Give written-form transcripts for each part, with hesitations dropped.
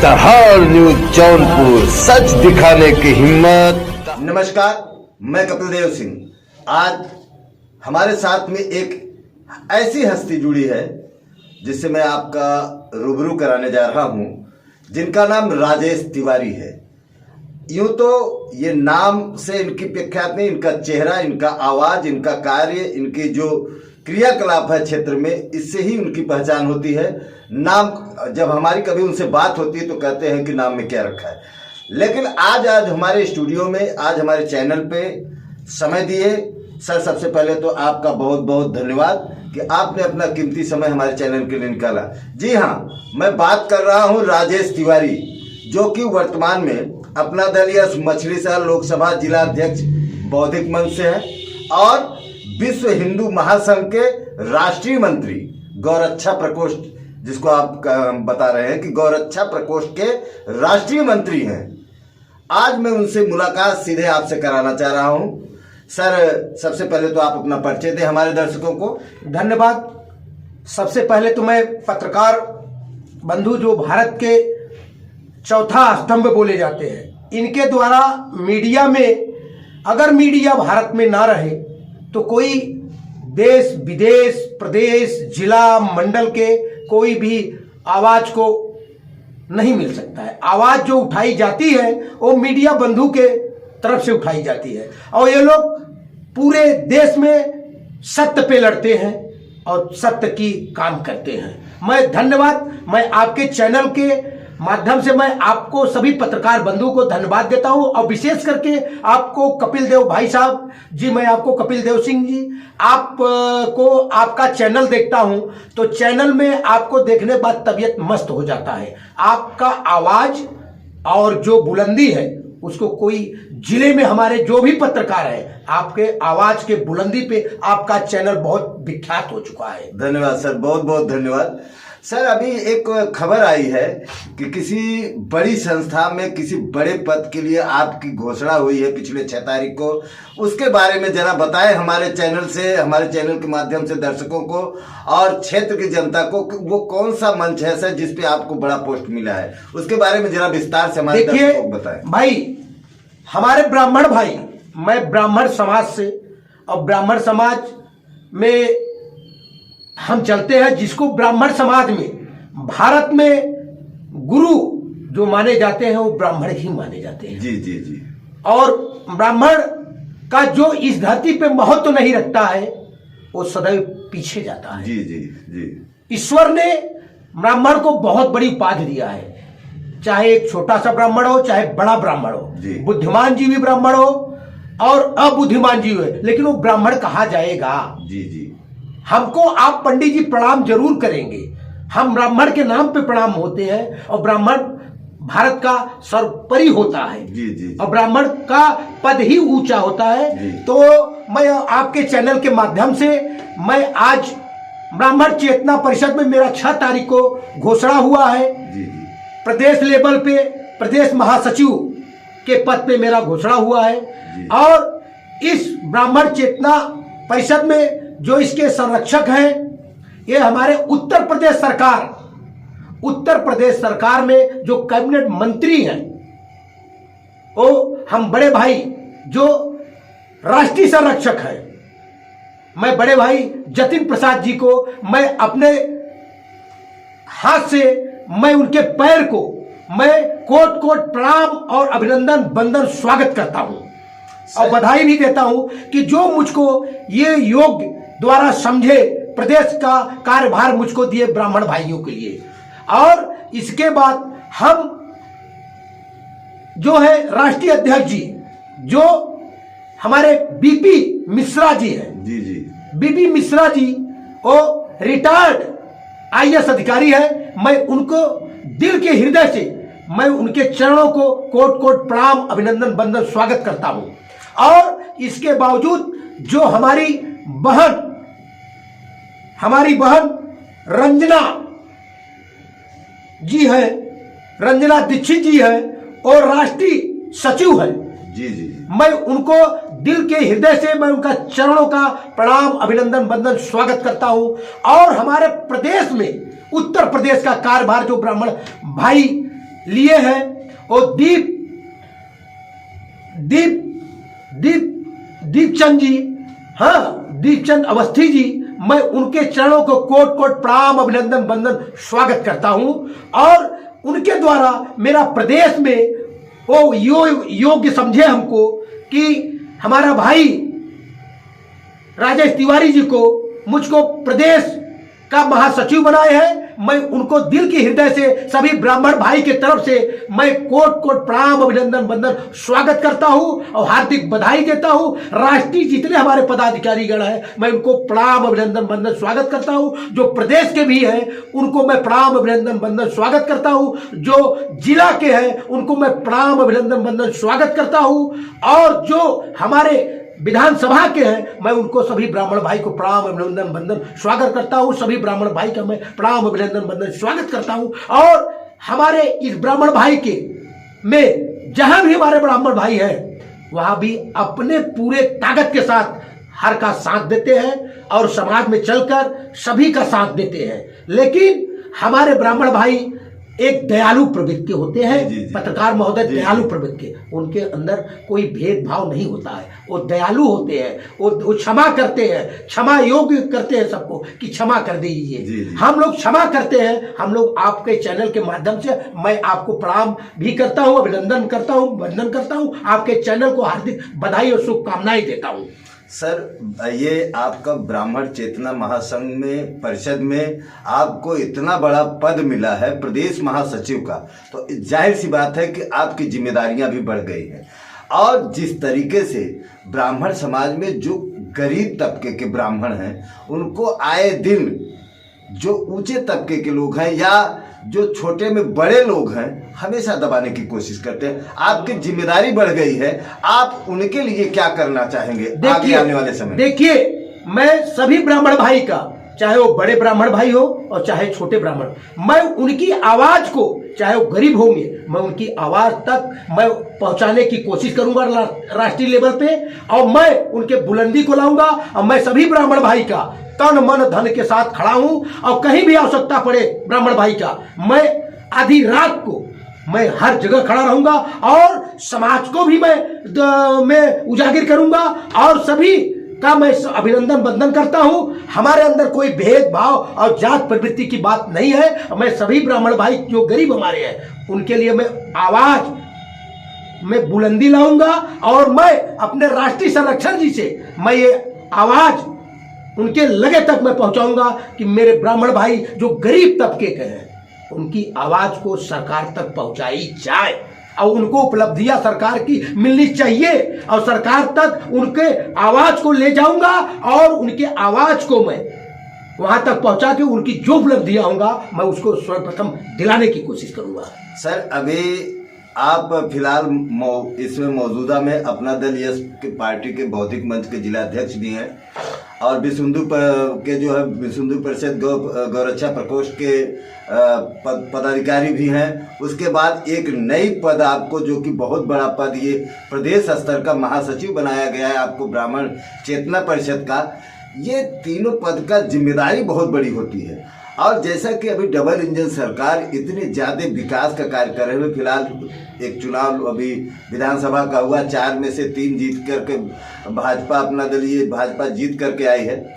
सहार news Jaunpur, सच दिखाने की हिम्मत। नमस्कार, मैं कपिल देव सिंह। आज हमारे साथ में एक ऐसी हस्ती जुड़ी है जिससे मैं आपका रूबरू कराने जा रहा हूं, जिनका नाम राजेश तिवारी है। यूं तो ये नाम से इनकी प्रख्यात नहीं, इनका चेहरा, इनका आवाज, इनका कार्य, इनकी जो क्रियाकलाप है क्षेत्र में, इससे ही उनकी पहचान होती है। नाम जब हमारी कभी उनसे बात होती है तो कहते हैं कि नाम में क्या रखा है। लेकिन आज हमारे स्टूडियो में, आज हमारे चैनल पे समय दिए। सर, सबसे पहले तो आपका बहुत बहुत धन्यवाद कि आपने अपना कीमती समय हमारे चैनल के लिए निकाला। जी हाँ, मैं बात कर रहा हूँ राजेश तिवारी, जो कि वर्तमान में अपना दल मछलीशहर लोकसभा जिला अध्यक्ष बौद्धिक मंच से है और विश्व हिंदू महासंघ के राष्ट्रीय मंत्री गौरक्षा प्रकोष्ठ, जिसको आप बता रहे हैं कि गौरक्षा प्रकोष्ठ के राष्ट्रीय मंत्री हैं। आज मैं उनसे मुलाकात सीधे आपसे कराना चाह रहा हूं। सर, सबसे पहले तो आप अपना परिचय दें हमारे दर्शकों को। धन्यवाद। सबसे पहले तो मैं पत्रकार बंधु, जो भारत के चौथा स्तंभ बोले जाते हैं, इनके द्वारा मीडिया में, अगर मीडिया भारत में ना रहे तो कोई देश विदेश, प्रदेश, जिला, मंडल के कोई भी आवाज को नहीं मिल सकता है। आवाज जो उठाई जाती है वो मीडिया बंधु के तरफ से उठाई जाती है और ये लोग पूरे देश में सत्य पे लड़ते हैं और सत्य की काम करते हैं। मैं धन्यवाद, मैं आपके चैनल के माध्यम से मैं आपको, सभी पत्रकार बंधु को धन्यवाद देता हूं और विशेष करके आपको कपिल देव भाई साहब जी, मैं आपको कपिल देव सिंह जी, आपको आपका चैनल देखता हूं तो चैनल में आपको देखने के बाद तबीयत मस्त हो जाता है। आपका आवाज और जो बुलंदी है उसको कोई जिले में हमारे जो भी पत्रकार है, आपके आवाज के बुलंदी पे आपका चैनल बहुत विख्यात हो चुका है। धन्यवाद सर, बहुत बहुत धन्यवाद। सर, अभी एक खबर आई है कि किसी बड़ी संस्था में किसी बड़े पद के लिए आपकी घोषणा हुई है पिछले 6 तारीख को। उसके बारे में जरा बताएं हमारे चैनल से, हमारे चैनल के माध्यम से दर्शकों को और क्षेत्र की जनता को, वो कौन सा मंच है सर जिस पे आपको बड़ा पोस्ट मिला है, उसके बारे में जरा विस्तार से हमारे दर्शकों को बताएं। भाई, हमारे ब्राह्मण भाई, मैं ब्राह्मण समाज से, और ब्राह्मण समाज में हम चलते हैं, जिसको ब्राह्मण समाज में भारत में गुरु जो माने जाते हैं वो ब्राह्मण ही माने जाते हैं। जी जी जी। और ब्राह्मण का जो इस धरती पे महत्व तो नहीं रखता है, वो सदैव पीछे जाता है। जी जी जी। ईश्वर ने ब्राह्मण को बहुत बड़ी उपाधि दिया है, चाहे एक छोटा सा ब्राह्मण हो चाहे बड़ा ब्राह्मण हो, बुद्धिमान जीव भी ब्राह्मण हो और अबुद्धिमान जीव है, लेकिन वो ब्राह्मण कहा जाएगा। जी जी। हमको आप पंडित जी प्रणाम जरूर करेंगे, हम ब्राह्मण के नाम पे प्रणाम होते हैं और ब्राह्मण भारत का सर्वोपरि होता है। जी जी। और ब्राह्मण का पद ही ऊंचा होता है। तो मैं आपके चैनल के माध्यम से, मैं आज ब्राह्मण चेतना परिषद में मेरा 6 तारीख को घोषणा हुआ है। जी जी। प्रदेश लेवल पे प्रदेश महासचिव के पद पे मेरा घोषणा हुआ है और इस ब्राह्मण चेतना परिषद में जो इसके संरक्षक हैं, ये हमारे उत्तर प्रदेश सरकार में जो कैबिनेट मंत्री हैं, वो हम बड़े भाई जो राष्ट्रीय संरक्षक हैं, मैं बड़े भाई जतिन प्रसाद जी को मैं अपने हाथ से, मैं उनके पैर को मैं कोट कोट प्रणाम और अभिनंदन बंदन स्वागत करता हूं और बधाई भी देता हूं कि जो मुझको ये योग्य द्वारा समझे प्रदेश का कार्यभार मुझको दिए ब्राह्मण भाइयों के लिए। और इसके बाद हम जो है राष्ट्रीय अध्यक्ष जी, जो हमारे बीपी मिश्रा जी हैं। जी जी। बीपी मिश्रा जी वो रिटायर्ड आईएएस अधिकारी है। मैं उनको दिल के हृदय से, मैं उनके चरणों को कोट कोट प्रणाम अभिनंदन बंदन स्वागत करता हूं। और इसके बावजूद जो हमारी बहन रंजना जी है, रंजना दीक्षित जी है और राष्ट्रीय सचिव है। जी जी। मैं उनको दिल के हृदय से, मैं उनका चरणों का प्रणाम अभिनंदन बंदन स्वागत करता हूं। और हमारे प्रदेश में उत्तर प्रदेश का कार्यभार जो ब्राह्मण भाई लिए हैं और दीपचंद जी, हाँ दीपचंद अवस्थी जी, मैं उनके चरणों को कोट कोट प्रणाम अभिनंदन वंदन स्वागत करता हूं। और उनके द्वारा मेरा प्रदेश में वो योग्य समझे हमको कि हमारा भाई राजेश तिवारी जी को मुझको प्रदेश का महासचिव बनाए हैं। मैं उनको दिल की हृदय से सभी ब्राह्मण भाई के तरफ से मैं कोट कोट प्रणाम अभिनंदन वंदन स्वागत करता हूं और हार्दिक बधाई देता हूं। राष्ट्रीय जितने हमारे पदाधिकारीगण हैं मैं उनको प्रणाम अभिनंदन वंदन स्वागत करता हूं। जो प्रदेश के भी हैं उनको मैं प्रणाम अभिनंदन वंदन स्वागत करता हूं। जो जिला के हैं उनको मैं प्रणाम अभिनंदन वंदन स्वागत करता हूं। और जो हमारे विधानसभा के हैं मैं उनको सभी ब्राह्मण भाई को प्रणाम अभिनंदन वंदन स्वागत करता हूं। सभी ब्राह्मण भाई का मैं प्रणाम अभिनंदन वंदन स्वागत करता हूं। और हमारे इस ब्राह्मण भाई के में जहां भी हमारे ब्राह्मण भाई हैं वहां भी अपने पूरे ताकत के साथ हर का साथ देते हैं और समाज में चलकर सभी का साथ देते हैं। लेकिन हमारे ब्राह्मण भाई एक दयालु प्रवृत्ति होते हैं। पत्रकार महोदय दयालु प्रवृत्ति, उनके अंदर कोई भेदभाव नहीं होता है। वो दयालु होते हैं, वो क्षमा करते हैं, क्षमा योग्य करते हैं सबको कि क्षमा कर दीजिए। हम लोग क्षमा करते हैं। हम लोग आपके चैनल के माध्यम से मैं आपको प्रणाम भी करता हूं, अभिनंदन करता हूं, वंदन करता हूं। आपके चैनल को हार्दिक बधाई और शुभकामनाएं देता हूं। सर, ये आपका ब्राह्मण चेतना महासंघ में परिषद में आपको इतना बड़ा पद मिला है प्रदेश महासचिव का, तो जाहिर सी बात है कि आपकी जिम्मेदारियां भी बढ़ गई हैं। और जिस तरीके से ब्राह्मण समाज में जो गरीब तबके के ब्राह्मण हैं उनको आए दिन जो ऊंचे तबके के लोग हैं या जो छोटे में बड़े लोग हैं हमेशा दबाने की कोशिश करते हैं। आपकी जिम्मेदारी बढ़ गई है, आप उनके लिए क्या करना चाहेंगे आगे आने वाले समय? देखिए, मैं सभी ब्राह्मण भाई का, चाहे वो बड़े ब्राह्मण भाई हो और चाहे छोटे ब्राह्मण, मैं उनकी आवाज को, चाहे वो गरीब होंगे, मैं उनकी आवाज तक मैं पहुंचाने की कोशिश करूंगा राष्ट्रीय लेवल पे। और मैं उनके बुलंदी को लाऊंगा। और मैं सभी ब्राह्मण भाई का तन मन धन के साथ खड़ा हूं। और कहीं भी आवश्यकता पड़े ब्राह्मण भाई का, मैं आधी रात को मैं हर जगह खड़ा रहूंगा और समाज को भी मैं उजागर करूंगा। और सभी का मैं अभिनंदन वंदन करता हूं। हमारे अंदर कोई भेदभाव और जात प्रवृत्ति की बात नहीं है। मैं सभी ब्राह्मण भाई जो गरीब हमारे हैं उनके लिए मैं आवाज में बुलंदी लाऊंगा। और मैं अपने राष्ट्रीय संरक्षण जी से मैं ये आवाज उनके लगे तक मैं पहुंचाऊंगा कि मेरे ब्राह्मण भाई जो गरीब तबके के हैं उनकी आवाज को सरकार तक पहुंचाई जाए और उनको उपलब्धियां सरकार की मिलनी चाहिए। और सरकार तक उनके आवाज को ले जाऊंगा और उनके आवाज को मैं वहां तक पहुंचा के उनकी जो उपलब्धियां होंगे मैं उसको सर्वप्रथम दिलाने की कोशिश करूंगा। सर, अभी आप फिलहाल इसमें मौजूदा में अपना दल यश के पार्टी के बौद्धिक मंच के जिला अध्यक्ष भी हैं और विश्व हिंदू के जो है विश्व हिंदू परिषद गौरक्षा प्रकोष्ठ के पदाधिकारी भी हैं। उसके बाद एक नई पद आपको, जो कि बहुत बड़ा पद, ये प्रदेश स्तर का महासचिव बनाया गया है आपको ब्राह्मण चेतना परिषद का। ये तीनों पद का जिम्मेदारी बहुत बड़ी होती है। और जैसा कि अभी डबल इंजन सरकार इतने ज़्यादा विकास का कार्य कर रहे हैं, फिलहाल एक चुनाव अभी विधानसभा का हुआ, 4 में से 3 जीत करके भाजपा, अपना दलीय भाजपा जीत करके आई है।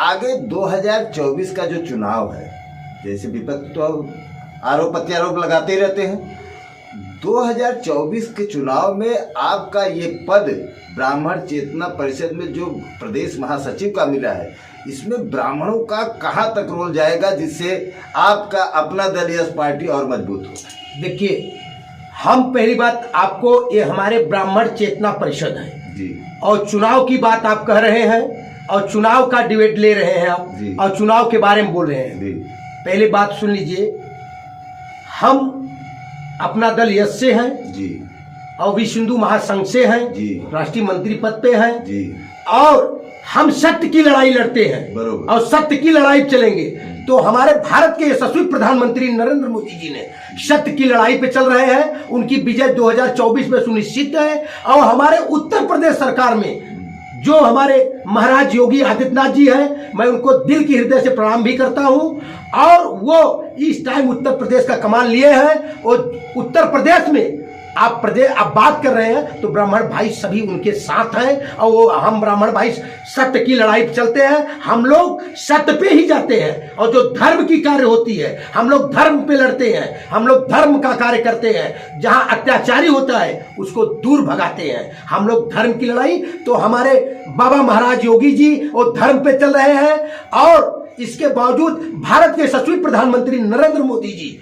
आगे 2024 का जो चुनाव है, जैसे विपक्ष तो आरोप प्रत्यारोप लगाते ही रहते हैं, 2024 के चुनाव में आपका ये पद ब्राह्मण चेतना परिषद में जो प्रदेश महासचिव का मिला है, इसमें ब्राह्मणों का कहां तक रोल जाएगा जिससे आपका अपना दल यश पार्टी और मजबूत हो? देखिए, हम पहली बात आपको, ये हमारे ब्राह्मण चेतना परिषद है जी, और चुनाव की बात आप कह रहे हैं और चुनाव का डिबेट ले रहे हैं आप जी, और चुनाव के बारे में बोल रहे हैं जी। पहली बात सुन लीजिए, हम अपना दल यश से हैं जी और विश्व हिंदू महासंघ से हैं जी, राष्ट्रीय मंत्री पद पे हैं जी, और हम सत्य की लड़ाई लड़ते हैं बरोबर, और सत्य की लड़ाई चलेंगे। तो हमारे भारत के यशस्वी प्रधानमंत्री नरेंद्र मोदी जी ने सत्य की लड़ाई पे चल रहे हैं। उनकी विजय 2024 में सुनिश्चित है। और हमारे उत्तर प्रदेश सरकार में जो हमारे महाराज योगी आदित्यनाथ जी हैं, मैं उनको दिल की हृदय से प्रणाम भी करता हूं। और वो इस टाइम उत्तर प्रदेश का कमान लिए हैं और उत्तर प्रदेश में आप बात कर रहे हैं तो ब्राह्मण भाई सभी उनके साथ हैं। और वो हम ब्राह्मण भाई सत्य की लड़ाई पे चलते हैं, हम लोग सत्य पे ही जाते हैं। और जो धर्म की कार्य होती है हम लोग धर्म पे लड़ते हैं, हम लोग धर्म का कार्य करते हैं। जहां अत्याचारी होता है उसको दूर भगाते हैं, हम लोग धर्म की लड़ाई। तो हमारे बाबा महाराज योगी जी वो धर्म पे चल रहे हैं और इसके बावजूद भारत के यशस्वी प्रधानमंत्री नरेंद्र मोदी जी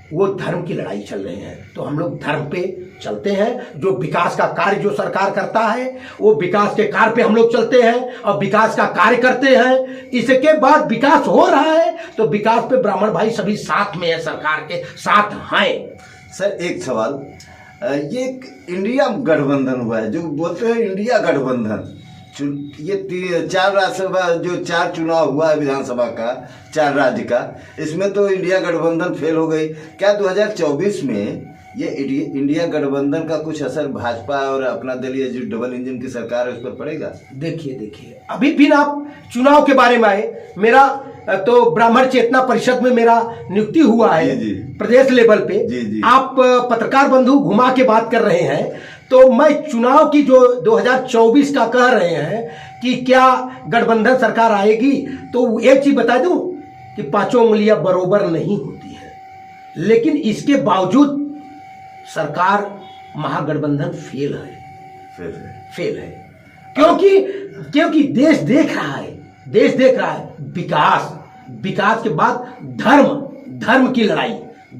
वो धर्म की लड़ाई चल रहे हैं। तो हम लोग धर्म पे चलते हैं। जो विकास का कार्य जो सरकार करता है वो विकास के कार्य पे हम लोग चलते हैं और विकास का कार्य करते हैं। इसके बाद विकास हो रहा है तो विकास पे ब्राह्मण भाई सभी साथ में है, सरकार के साथ हैं। सर एक सवाल, ये एक इंडिया गठबंधन हुआ है, जो बोलते हैं इंडिया गठबंधन, ये 4 राज्यसभा जो 4 चुनाव हुआ है विधानसभा का 4 राज्य का, इसमें तो इंडिया गठबंधन फेल हो गई। क्या 2024 में ये इंडिया गठबंधन का कुछ असर भाजपा और अपना दलीय जो डबल इंजन की सरकार है उस पर पड़ेगा? देखिए अभी भी आप चुनाव के बारे में आए, मेरा तो ब्राह्मण चेतना परिषद में मेरा नियुक्ति हुआ है जी। प्रदेश लेवल पे। जी। आप पत्रकार बंधु घुमा के बात कर रहे हैं तो मैं चुनाव की जो 2024 का कह रहे हैं कि क्या गठबंधन सरकार आएगी, तो एक चीज बता दूं कि 5 उंगलियां बरोबर नहीं होती है, लेकिन इसके बावजूद सरकार महागठबंधन फेल है। क्योंकि देश देख रहा है विकास के बाद धर्म की लड़ाई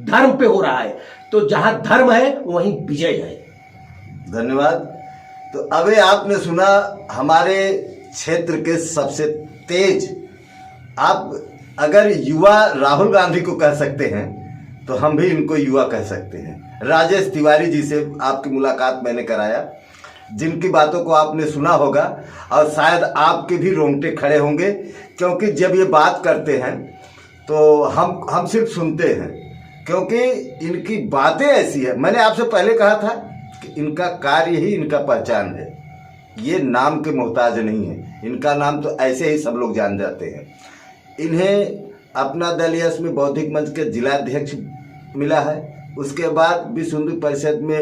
धर्म पे हो रहा है। तो जहां धर्म है वहीं विजय है। धन्यवाद। तो अभी आपने सुना हमारे क्षेत्र के सबसे तेज, आप अगर युवा राहुल गांधी को कह सकते हैं तो हम भी इनको युवा कह सकते हैं। राजेश तिवारी जी से आपकी मुलाकात मैंने कराया, जिनकी बातों को आपने सुना होगा और शायद आपके भी रोंगटे खड़े होंगे, क्योंकि जब ये बात करते हैं तो हम सिर्फ सुनते हैं, क्योंकि इनकी बातें ऐसी है। मैंने आपसे पहले कहा था कि इनका कार्य ही इनका पहचान है, ये नाम के मोहताज नहीं है, इनका नाम तो ऐसे ही सब लोग जान जाते हैं। इन्हें अपना दल यश में बौद्धिक मंच के जिलाध्यक्ष मिला है, उसके बाद विश्व हिंदू परिषद में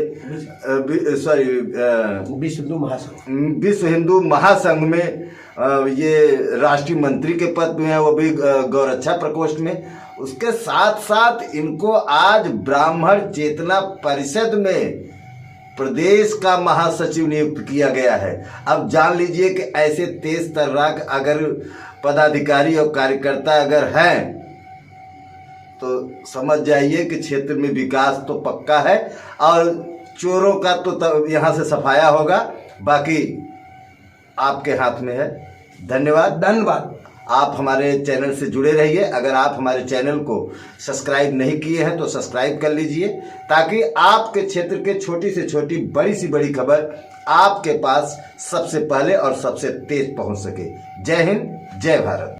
विश्व हिंदू महासंघ में ये राष्ट्रीय मंत्री के पद में है, वो भी गौरक्षा प्रकोष्ठ में। उसके साथ साथ इनको आज ब्राह्मण चेतना परिषद में प्रदेश का महासचिव नियुक्त किया गया है। अब जान लीजिए कि ऐसे तेज तर्राक अगर पदाधिकारी और कार्यकर्ता अगर हैं तो समझ जाइए कि क्षेत्र में विकास तो पक्का है और चोरों का तो यहाँ से सफाया होगा, बाकी आपके हाथ में है। धन्यवाद। आप हमारे चैनल से जुड़े रहिए। अगर आप हमारे चैनल को सब्सक्राइब नहीं किए हैं तो सब्सक्राइब कर लीजिए, ताकि आपके क्षेत्र के छोटी से छोटी बड़ी से बड़ी खबर आपके पास सबसे पहले और सबसे तेज पहुंच सके। जय हिंद, जय भारत।